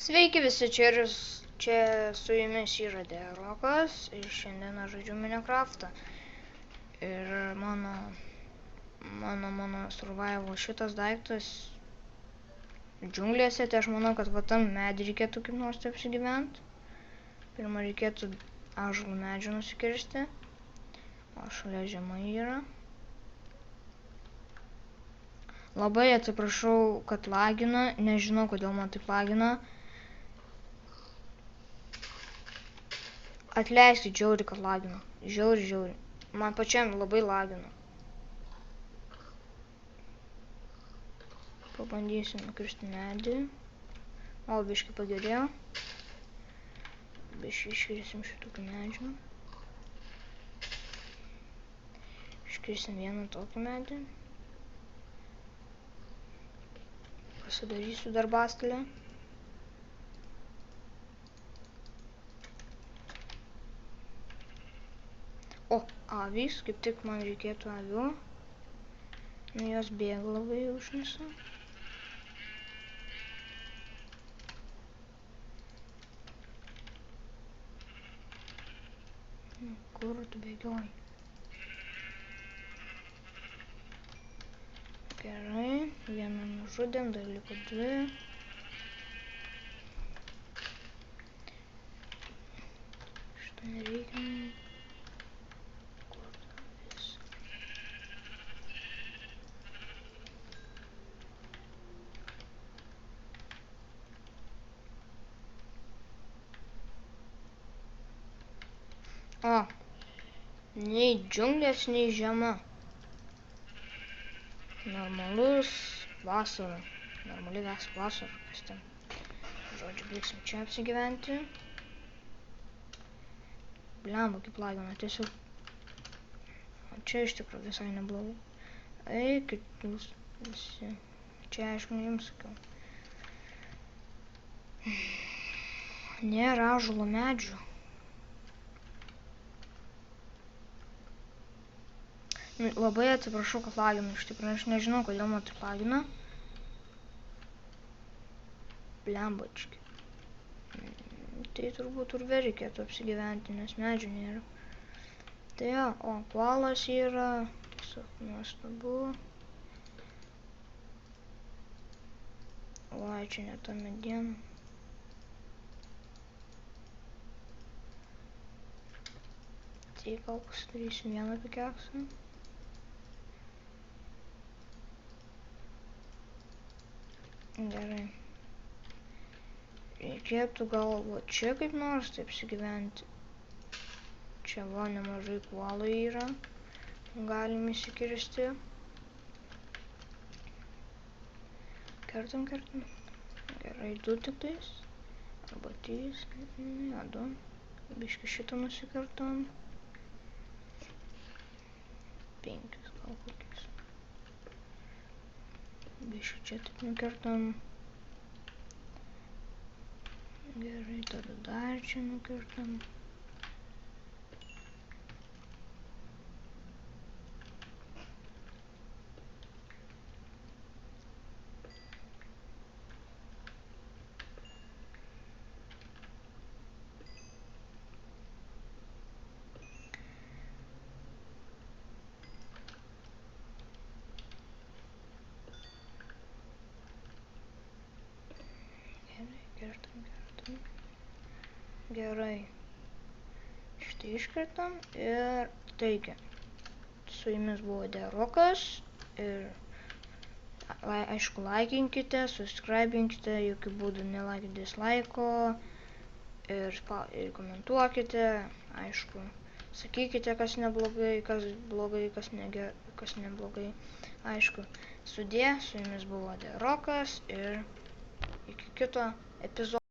Sveiki visi, čia su jumis yra Derokas ir šiandien aš žaidžiu Minecraftą. Ir mano survival šitas daiktas džiunglėse, tai aš manau, kad va tam medį reikėtų kaip nors apsigyventi. Pirma reikėtų ąžuolų medžių nusikirsti, o šalia žemai yra. Labai atsiprašau, kad lagina, nežinau kodėl man taip lagina. Atleiskit, žiauri, kad lagina. Žiauri. Man pačiam labai lagina. Pabandysiu nukirsti medį. O, biškį pagerėjo. Biškį iškirsim šitokių medžių. Iškirsim vieną tokį medį. Pasidarysiu darbastalę. O, avys, kaip tik man reikėtų avių. Nu, jos bėga labai užnisa. Kur tu bėgioji? Gerai, vieną nužudėm, dar liko dvi. Šitą nereikia. O, nei džiunglės, nei žema. Normalus vasara. Normali vasara, kas ten. Žodžiu, baigsim čia apsigyventi. Blemba, kaip lagina, tiesiog. O čia iš tikrųjų visai neblogai. Eikit jūs visi. Čia aišku, ne jums sakiau. Nėra ąžuolo medžių. Labai atsiprašau, kad lagina, iš tikrųjų, aš nežinau, kodėl man taip lagina. Blembački. Tai turbūt urve reikėtų apsigyventi, nes medžių nėra. Tai jo, o koalas yra, tiesiog nuostabu. Oi, čia ne ta mediena. Tai gal pasidarysim vieną pikeksą. Gerai. Reikėtų gal va čia kaip nors taip apsigyventi. Čia va nemažai koalų yra. Galim įsikirsti. Kertam. Gerai, 2 tiktais. Arba 3. Ne, 2. Biškį šitą nusikertam. 5 gal kokiais. Biškį čia taip nukertam. Gerai, tada dar čia nukertam. Kertam. Gerai. Štai iškertam ir taigi. Su jumis buvo Derokas ir aišku laikinkite, subscribinkite, jokių būdų nelaikite dislaiko ir komentuokite, aišku, sakykite, kas neblogai, kas blogai, kas neblogai. Aišku, sudie, su jumis buvo Derokas ir iki kito epizodo.